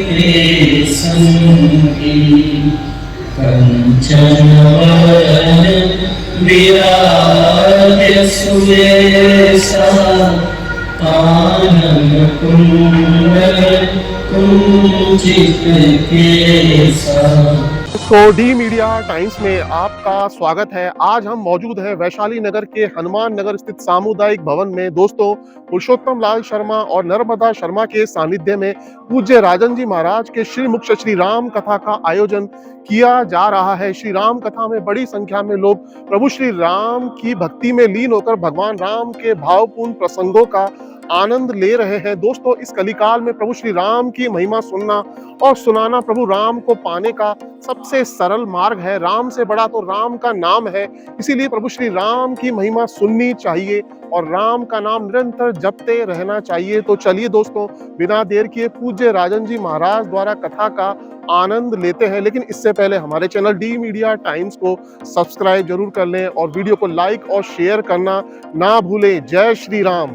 के संगी कंचन वरन विराज सुवेशा कानन कुंडल कुंचित केसा। तो डी मीडिया टाइम्स में आपका स्वागत है। आज हम मौजूद हैं वैशाली नगर के हनुमान नगर स्थित सामुदायिक भवन में। दोस्तों, पुरुषोत्तम लाल शर्मा और नर्मदा शर्मा के सानिध्य में पूज्य राजन जी महाराज के श्री मुख श्री राम कथा का आयोजन किया जा रहा है। श्री राम कथा में बड़ी संख्या में लोग प्रभु श्री राम की भक्ति में लीन होकर भगवान राम के भावपूर्ण प्रसंगों का आनंद ले रहे हैं। दोस्तों, इस कलिकाल में प्रभु श्री राम की महिमा सुनना और सुनाना प्रभु राम को पाने का सबसे सरल मार्ग है। राम से बड़ा तो राम का नाम है, इसीलिए प्रभु श्री राम की महिमा सुननी चाहिए और राम का नाम निरंतर जपते रहना चाहिए। तो चलिए दोस्तों, बिना देर किए पूज्य राजन जी महाराज द्वारा कथा का आनंद लेते हैं। लेकिन इससे पहले हमारे चैनल डी मीडिया टाइम्स को सब्सक्राइब जरूर कर लें और वीडियो को लाइक और शेयर करना ना भूलें। जय श्री राम।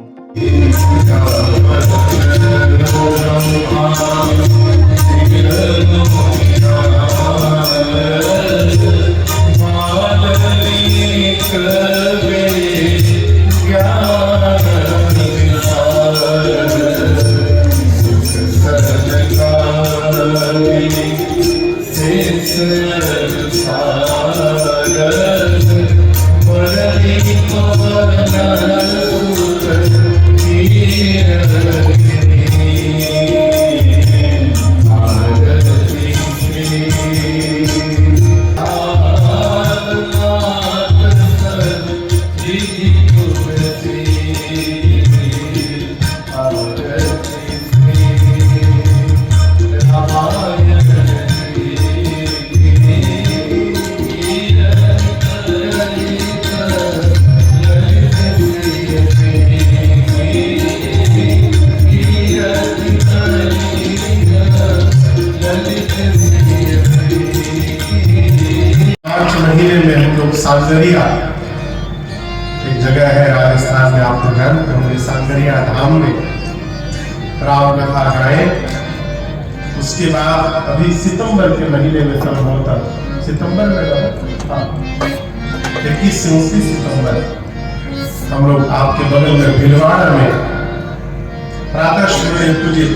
सांगरिया एक जगह है राजस्थान में, आप जानते होंगे। सांगरिया धाम में राम कथा गाए। उसके बाद अभी सितंबर के महीने में संभवतः सितंबर में 21 से 29 सितंबर हम लोग आपके बगल में भिलवाड़ा में प्रातः श्री पूजित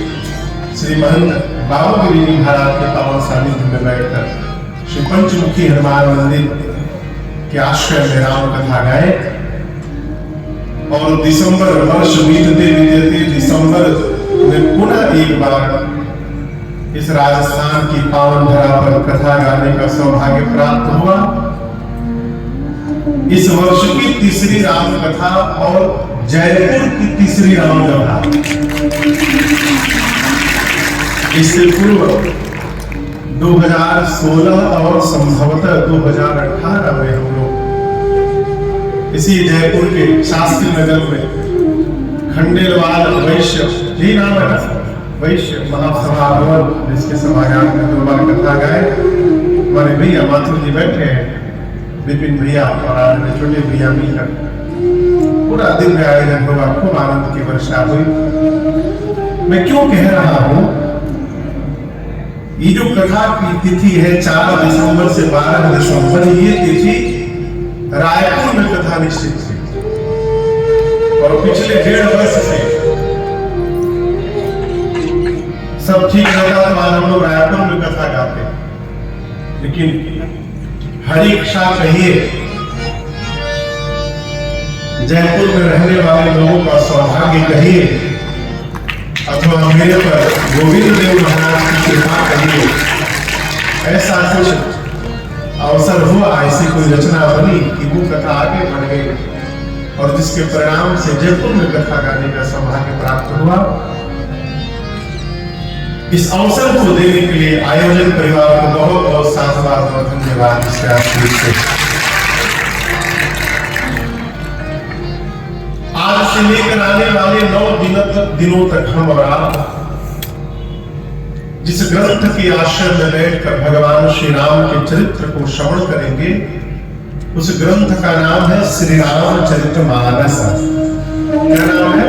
श्री महंत बाबूगिरी जी महाराज के पावन सानिध्य में बैठकर श्री पंचमुखी हनुमान मंदिर के आश्रय में राम कथा गाए। और दिसंबर वर्ष बीतते बीतते दिसंबर में पुनः एक बार इस राजस्थान की पावन धरा पर कथा गाने का सौभाग्य प्राप्त हुआ। इस वर्ष की तीसरी राम कथा और जयपुर की तीसरी राम कथा। इससे पूर्व 2016 और संभवतः 2018 में हम लोग इसी जयपुर के शास्त्री नगर में खंडेलवाल वैश्य ही नाम है वैश्य महासभा भवन, जिसके सभागार में 2 बार कथा गाए। हमारे भैया माथुर जी बैठे हैं, विपिन भैया और आनंद छोटे भैया मिलकर पूरा दिन में आयोजन हुआ। खूब आनंद की वर्षा हुई। मैं क्यों कह रहा हूं, ये जो कथा की तिथि है 4 दिसंबर से 12 दिसंबर, ये तिथि रायपुर में कथा निश्चित थी और पिछले 1.5 वर्ष से सब ठीक रहता तो आज हम लोग रायपुर में कथा गाते। लेकिन हरी इच्छा कहिए, जयपुर में रहने वाले लोगों का सौभाग्य कहिए, अथवा मेरे पर गोविंद देव महाराज की कृपा कहिए, ऐसा कुछ अवसर हुआ, ऐसी कोई रचना बनी कि वो कथा आगे बढ़ गई और जिसके परिणाम से जयपुर में कथा गाने का सौभाग्य प्राप्त हुआ। इस अवसर को देने के लिए आयोजन परिवार को बहुत बहुत साधुवाद और धन्यवाद। आज से लेकर आने वाले 9 दिनों तक हम और आप जिस ग्रंथ के आश्रय में बैठकर भगवान श्री राम के चरित्र को श्रवण करेंगे, उस ग्रंथ का नाम है श्री रामचरितमानस। क्या नाम है?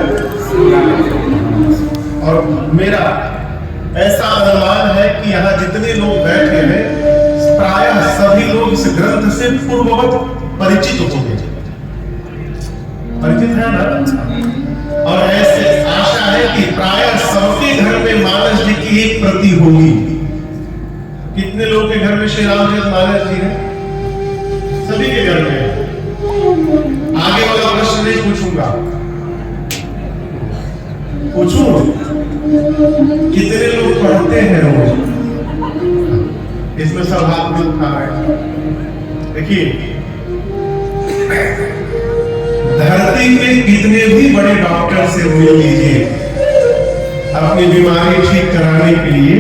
और मेरा ऐसा अनुमान है कि यहाँ जितने लोग बैठे हैं प्रायः सभी लोग इस ग्रंथ से पूर्ववत परिचित होंगे। परिचित है ना? और ऐसे आशा है कि प्रायः सबके घर में मानस जी की एक प्रति होगी। कितने लोग के घर में श्री रामचरित मानस जी है? सभी के घर में। आगे वाला प्रश्न नहीं पूछूंगा, पूछूं कितने लोग पढ़ते हैं रोज? इसमें सब हाथ में उठा रहे हैं। देखिए, धरती में कितने भी बड़े डॉक्टर से मिल लीजिए अपनी बीमारी ठीक कराने के लिए,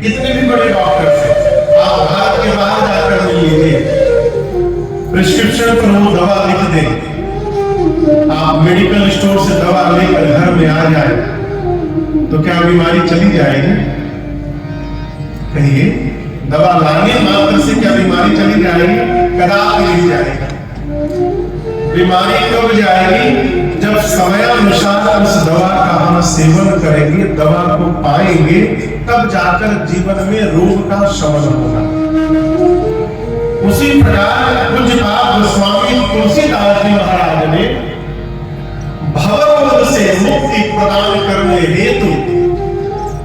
कितने भी बड़े डॉक्टर से आप भारत के बाहर जाकर मिल लीजिए, प्रिस्क्रिप्शन पर वो दवा लिख दें, आप मेडिकल स्टोर से दवा लेकर घर में आ जाए तो क्या बीमारी चली जाएगी? कहिए, दवा लाने मात्र से क्या बीमारी चली जाएगी? कदापि नहीं जाएगी। बीमारी कब जाएगी? जब समयानुसार उस दवा का हम सेवन करेंगे, दवा को पाएंगे, तब जाकर जीवन में रोग का शमन होगा। उसी प्रकार पूज्यपाद गोस्वामी तुलसीदास जी महाराज ने भवरोग से मुक्ति प्रदान करने हेतु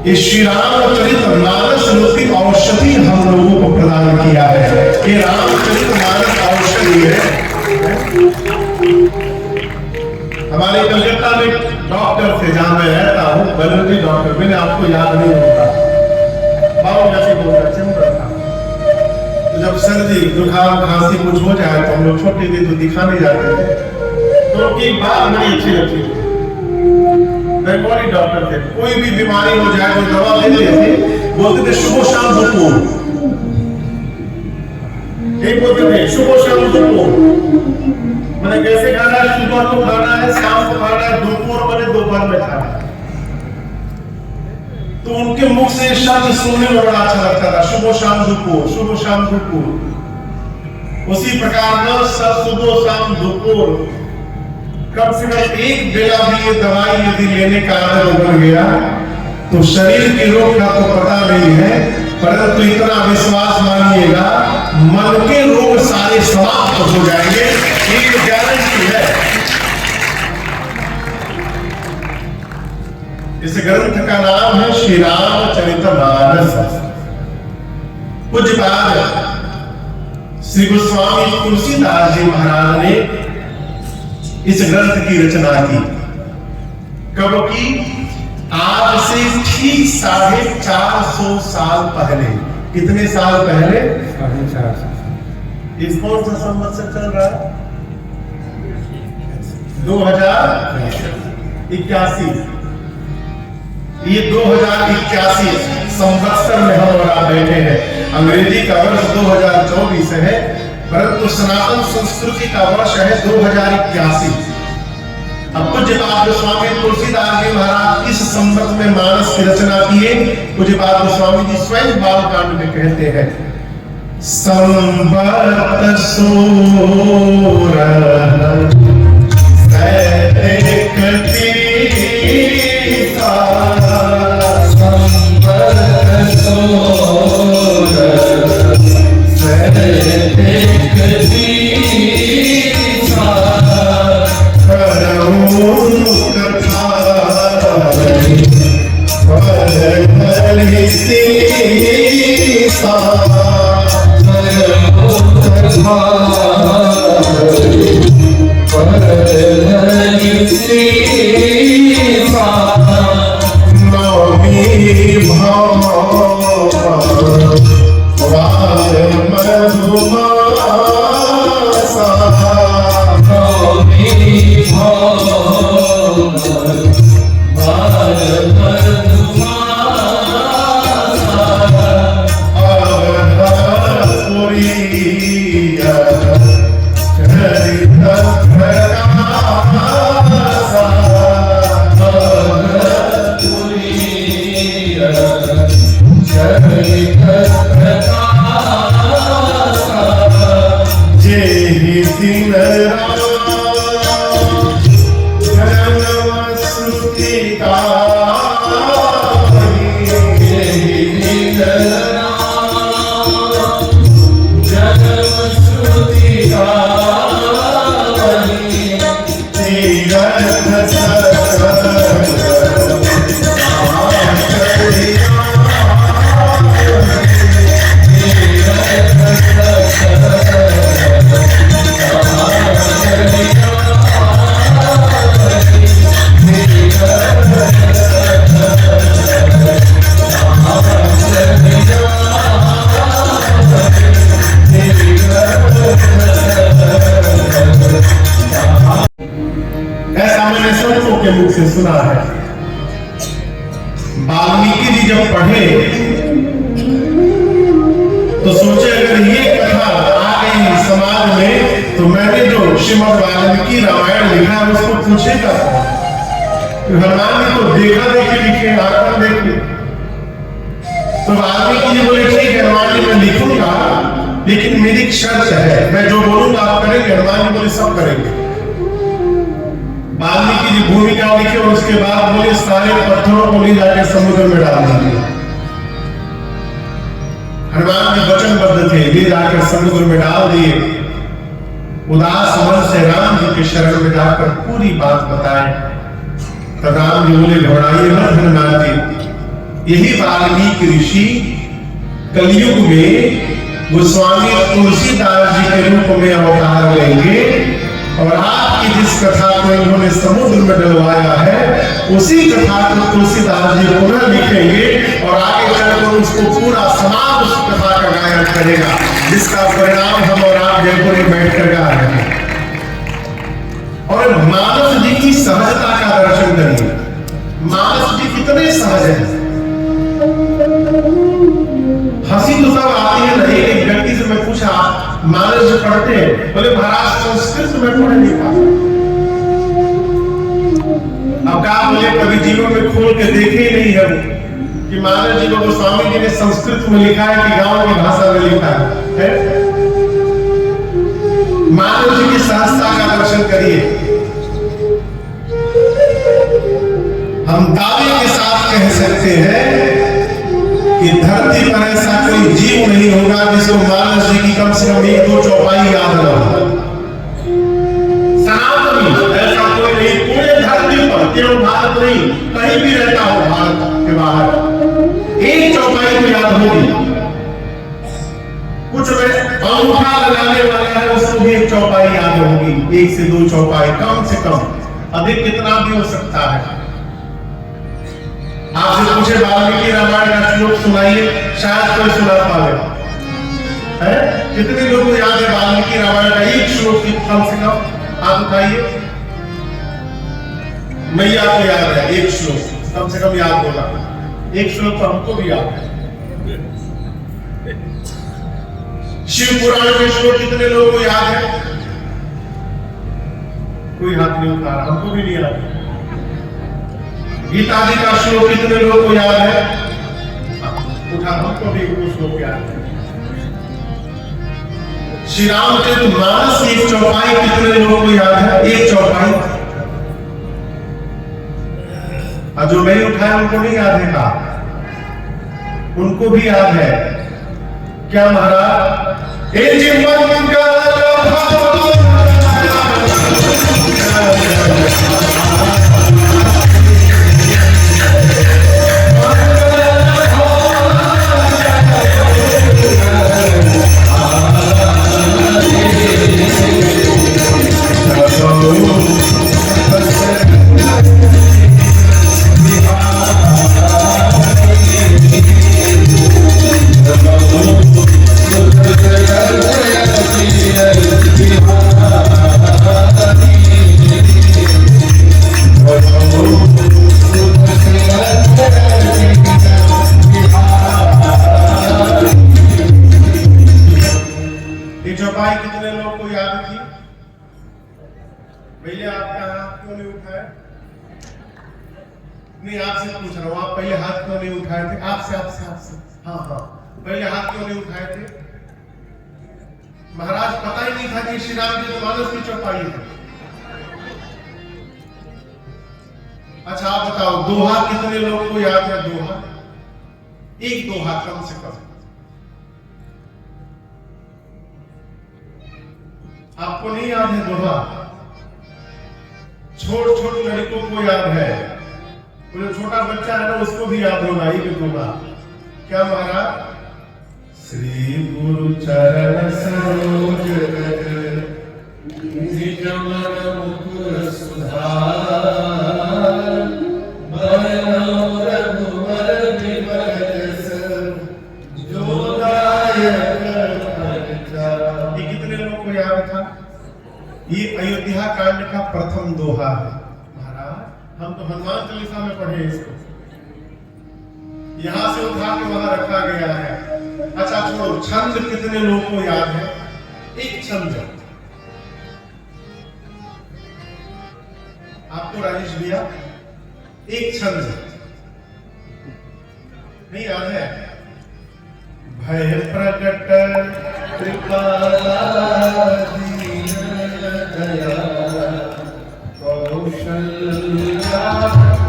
इस श्री रामचरित मानस रूपी औषधि हम लोगों को प्रदान किया है। ये रामचरित मानस औषधि है। हमारे कलकत्ता में डॉक्टर थे, जहां मैं रहता हूँ, बलवंती डॉक्टर, मैंने आपको याद नहीं होता, बाबू जैसे बोलता चंद्र था। तो जब सर्दी जुकाम खांसी कुछ हो जाए तो हम लोग छोटे थे तो दिखाने जाते थे, तो उनकी बात बड़ी अच्छी लगती थी। बड़ी डॉक्टर थे, कोई भी बीमारी हो जाए तो दवा लेते थे, बोलते थे सुबह शाम दोपहर, एक बोलते थे सुबह शाम दोपहर। मैंने कैसे खाना है? सुबह को खाना है, शाम को खाना है, दोपहर मैंने दोपहर में खाना है। तो उनके मुख से शब्द सुनने में बड़ा अच्छा लगता था, सुबह शाम दोपहर, सुबह शाम दोपहर। उसी प्रकार न सब सुबह शाम दोपहर, कम से कम एक बेला भी ये दवाई यदि लेने का आदत बन गया तो शरीर के रोग का तो पता नहीं है, परंतु इतना विश्वास मानिएगा, मन के रोग सारे समाप्त हो जाएंगे, ये गारंटी है। इस ग्रंथ का नाम है श्री रामचरितमानस। पूज्यपाद श्री गोस्वामी तुलसीदास जी महाराज ने इस ग्रंथ की रचना की। कब की? आज से ठीक 450 साल पहले। कितने साल पहले? 450। इस कौन सा संवत्सर चल रहा है? 2081। ये 2081 संवत्सर में हम और आप बैठे हैं। अंग्रेजी का वर्ष 2024 है, परंतु सनातन संस्कृति का वर्ष है 2081। अब पूज्यपाद गोस्वामी तुलसीदास जी महाराज इस संवत में मानस की रचना किए। पूज्यपाद गोस्वामी जी स्वयं बालकांड में कहते हैं, संवत Jai वाल्मीकि जी जब पढ़े तो सोचे अगर ये कथा आ गई समाज में तो मैंने जो श्रीमद् वाल्मीकि रामायण लिखा है उसको पूछेगा कौन? हनुमान जी तो देखा देखी लिखे, आकर देखे। तो वाल्मीकि जी बोले ठीक है हनुमान जी मैं लिखूंगा, लेकिन मेरी एक शर्त है, मैं जो बोलूंगा आप करेंगे? हनुमान जी बोले सब करेंगे। वाल्मीकि जी भूमिका लिखे और उसके बाद बोले सारे पत्थरों को ले जाकर समुद्र में डाल दीजिए। हनुमान जी वचनबद्ध थे, ले जाकर समुद्र में डाल दिए। उदास मन से राम जी के शरण में जाकर पूरी बात बताए। तब राम जी बोले घबराइए मत हनुमान जी, यही वाल्मीकि ऋषि कलयुग में गोस्वामी तुलसीदास जी के रूप में अवतार लेंगे और आपकी जिस कथा को इन्होंने समुद्र में डलवाया है उसी कथा को तुलसीदास जी पुनः लिखेंगे और आगे चलकर उसको पूरा समाज उस कथा का गायन करेगा, जिसका परिणाम हम और आप जयपुर में बैठकर गा रहे हैं। और मानस जी की सहजता का दर्शन करिए। मानस जी कितने सहज हैं। हंसी तो सब आती है नहीं, एक व्यक्ति से मैं पूछा मानस जी पढ़ते हैं? बोले महाराज संस्कृत में पढ़े नहीं पाता। अब कहा बोले कभी जीवन में खोल के देखे ही नहीं है वो कि मानस जी को गोस्वामी जी ने संस्कृत में लिखा है कि गांव की भाषा में लिखा है? मानस जी की सहजता का दर्शन करिए। हम दावे के साथ कह सकते हैं कि धरती पर ऐसा कोई जीव नहीं होगा जिसको मानस जी की कम से कम 1-2 चौपाई याद न हो। सनातनी ऐसा कोई नहीं पूरे धरती पर, केवल भारत नहीं, कहीं भी रहता हो भारत के बाहर, एक चौपाई तो याद होगी। कुछ में अंगूठा लगाने वाला है उसको भी एक चौपाई याद होगी, 1 से 2 चौपाई कम से कम, अधिक कितना भी हो सकता है। आपसे पूछे वाल्मीकि रामायण का श्लोक सुनाइए, शायद कोई सुना पावे। है कितने लोगों को याद है वाल्मीकि रामायण का एक श्लोक कम से कम? आप उठाइए। मैया को याद है एक श्लोक, कम से कम याद होगा। एक श्लोक तो हमको भी याद है। शिव पुराण के श्लोक कितने लोगों को याद है? कोई हाथ नहीं उठा रहा, हमको भी नहीं याद है। गीता जी का श्लोक कितने लोगों को याद है? उठा, हमको भी वो श्लोक याद है। श्री रामचरितमानस की एक चौपाई कितने लोगों को याद है? एक चौपाई। और जो नहीं उठाया उनको नहीं याद है का? उनको भी याद है। क्या महाराज? ए जीवन का नहीं आपसे पूछ रहा हूं, आप पहले हाथ क्यों नहीं उठाए थे? आपसे हाँ पहले हाथ क्यों नहीं उठाए थे? महाराज पता ही नहीं था कि श्री राम जी मानस की चौपाई है। अच्छा आप बताओ दोहा कितने लोगों को याद है? दोहा, एक दोहा कम से कम आपको नहीं याद है? दोहा छोट लड़कों को याद है, जो छोटा बच्चा है ना उसको भी याद होगा ही दोहा। क्या महाराज? श्री गुरु चरण सरोज रज निज मन मुकुर सुधार बरनौ रघुवर बिमल जो दायक फलचार। ये कितने लोगों को याद था? ये अयोध्या कांड का प्रथम दोहा है। महाराज हम तो हनुमान चालीसा में पढ़े इसको। यहां से उठा के वहां रखा गया है। अच्छा छोड़ो, छंद कितने लोगों को याद है? एक छंद आपको राजेश भैया, एक छंद नहीं याद है? भय प्रकट कृपा दीन दया कौशल्या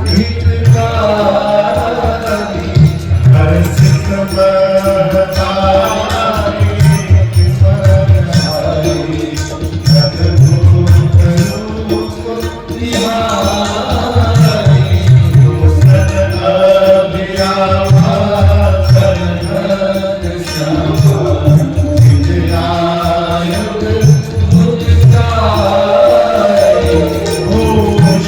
हितकारी हर्षित महतारी महतारी सद्गुरु रूप तिहारी दोसन अभियावा करन श्यामा विजयायुध मुक्ताई भूषण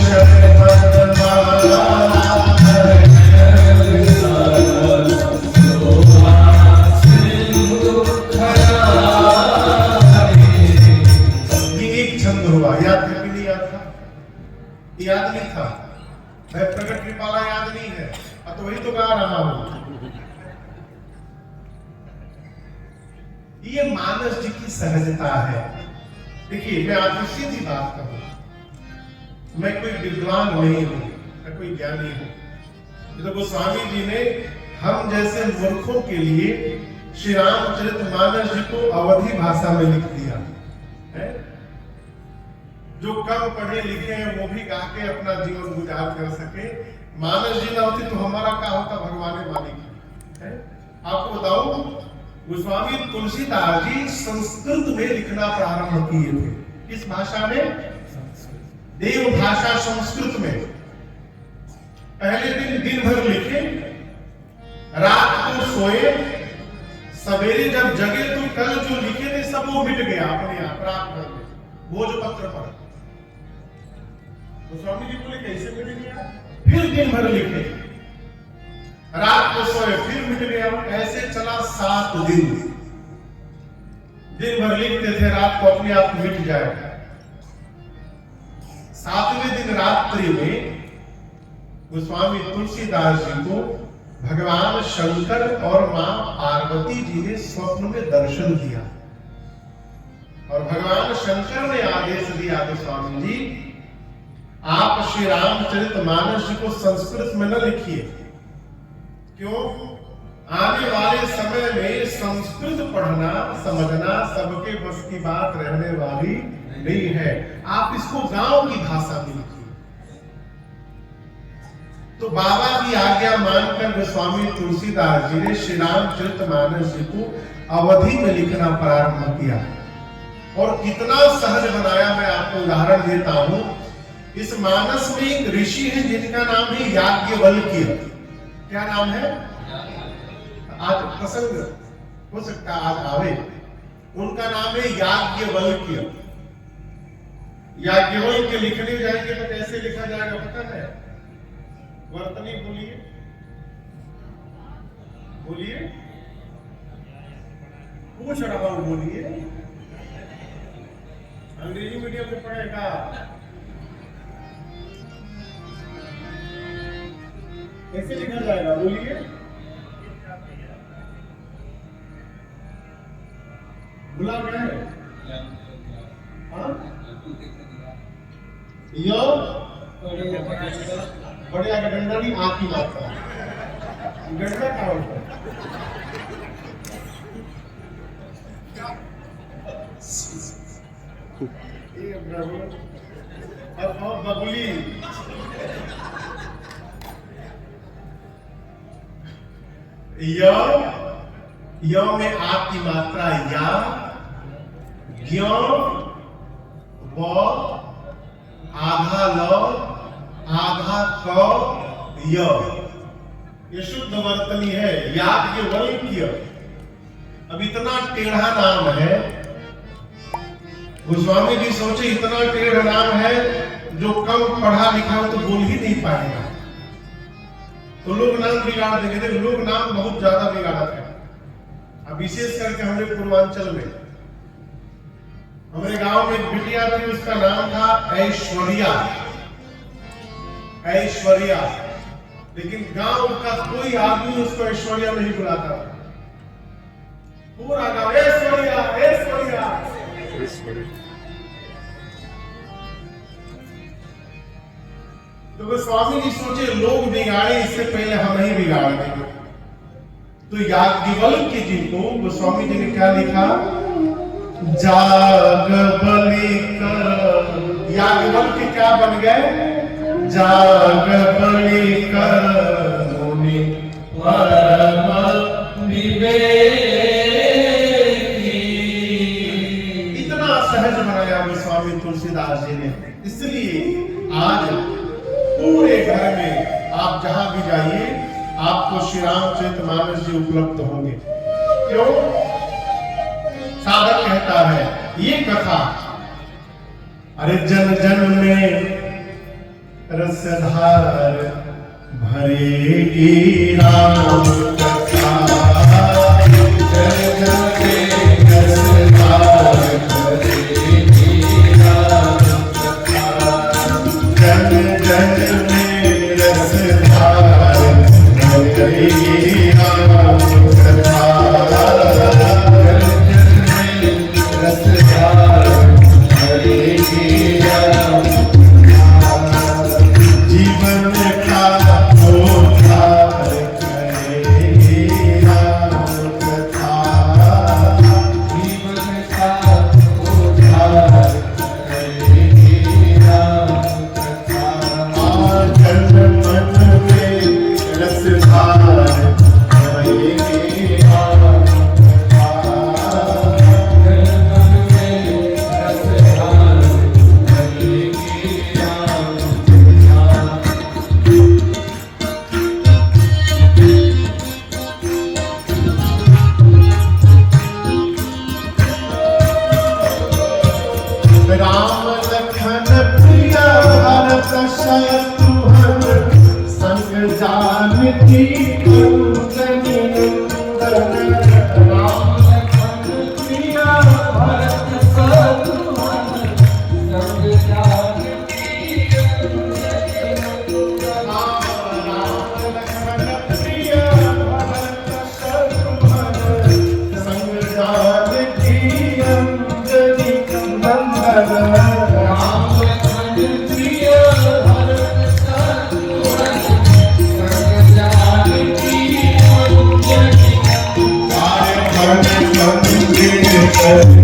याद नहीं था, मैं प्रकट कृपाला याद नहीं है, तो वही तो गा रहा हूं। ये मानस जी की सहजता है। देखिए मैं आपको सीधी बात कहूं, मैं कोई विद्वान नहीं हूं, मैं कोई ज्ञानी हूं। तो गोस्वामी जी ने हम जैसे मूर्खों के लिए श्री रामचरितमानस जी को अवधी भाषा में लिख दिया है। जो कम पढ़े लिखे हैं वो भी गा के अपना जीवन गुजार कर सके। मानस जी ना होती तो हमारा क्या होता, भगवान मालिक है। आपको बताऊं, गोस्वामी तुलसीदास जी संस्कृत में लिखना प्रारंभ किए थे। किस भाषा में? देव भाषा संस्कृत में। पहले दिन भर लिखे, रात को सोए, सवेरे जब जगे तो कल जो लिखे थे सब वो मिट गया अपने आप रात भर में भोजपत्र पर। गोस्वामी जी बोले कैसे मिट गया? फिर दिन भर लिखे, रात को सोए, फिर मिट गया। ऐसे चला 7 दिन। दिन भर लिखते थे, रात को अपने आप मिट जाएगा। 7वें दिन रात्रि में गोस्वामी तुलसीदास जी को भगवान शंकर और मां पार्वती जी ने स्वप्न में दर्शन दिया और भगवान शंकर ने आदेश दिया, गोस्वामी जी आप श्री रामचरितमानस जी को संस्कृत में न लिखिए। क्यों? आने वाले समय में संस्कृत पढ़ना समझना सबके बस की बात रहने वाली नहीं है। आप इसको गांव की भाषा में लिखिए। तो बाबा की आज्ञा मानकर गोस्वामी तुलसीदास जी ने श्री रामचरितमानस जी को अवधि में लिखना प्रारंभ किया और कितना सहज बनाया। मैं आपको उदाहरण देता हूं। इस मानस में एक ऋषि है जिनका नाम है याज्ञवल्क्य। क्या नाम है? आज प्रसंग हो सकता आज आवे। उनका नाम है याज्ञवल्क्य। याज्ञवल्क्य लिखने जाएंगे तो कैसे लिखा जाएगा पता है? वर्तनी बोलिए, बोलिए, पूछ रहा हूं, बोलिए। अंग्रेजी मीडियम में पढ़ेगा। कैसे लिखा जाएगा? बोलिए। भुला गया है? हाँ? यो बड़े आगे डंडा नहीं, आँख की मात्रा। डंडा क्या होता है? अब बबुली य में आपकी मात्रा या, ज्ञ, व, आधा ल, आधा क, य। ये शुद्ध वर्तनी है। याज्ञवल्क्य। अब इतना टेढ़ा नाम है, गोस्वामी जी सोचे इतना टेढ़ा नाम है जो कम पढ़ा लिखा हो तो बोल ही नहीं पाएगा, तो लोग नाम बिगाड़ देंगे। देखो लोग नाम बहुत ज्यादा बिगाड़ते हैं। अब विशेष करके हमारे पूर्वांचल में, हमारे गांव में एक बिटिया थी, उसका नाम था ऐश्वर्या। ऐश्वर्या लेकिन गांव का कोई आदमी उसको ऐश्वर्या नहीं बुलाता। पूरा गांव ऐश्वर्या ऐश्वर्या। तो गोस्वामी जी सोचे लोग बिगाड़े इससे पहले हम ही बिगाड़ देंगे। तो याज्ञवल्क्य जी को गोस्वामी जी ने क्या लिखा? जाग बलि कर। याज्ञवल्क्य क्या बन गए? जाग बलि कर मुनि परम विवेकी। इतना सहज बनाया गोस्वामी तुलसीदास जी ने। इसलिए आज पूरे घर में आप जहां भी जाइए आपको श्री रामचरितमानस जी उपलब्ध होंगे। क्यों? साधक कहता है ये कथा अरे जन जन में रसधार भरेगी राम कथा। जन जन में रसधार भरेगी राम कथा। जन जन में रसधार भरेगी राम कथा। जीवन का उद्धार करेगी राम कथा। जीवन का उद्धार करेगी राम कथा। जन मन में रसधार करेगी राम कथा। जन मन में रसधार करेगी राम कथा। राम लखन प्रिय भरत शत्रुघ्न संग जानकी कंचन नंदन। राम लखन प्रिय भरत शत्रुघ्न संग जानकी कंचन नंदन। राम लखन प्रिय भरत शत्रुघ्न संग जानकी अंजनी नंदन। राम लखन प्रिय भरत शत्रुघ्न संग जानकी अंजनी नंदन।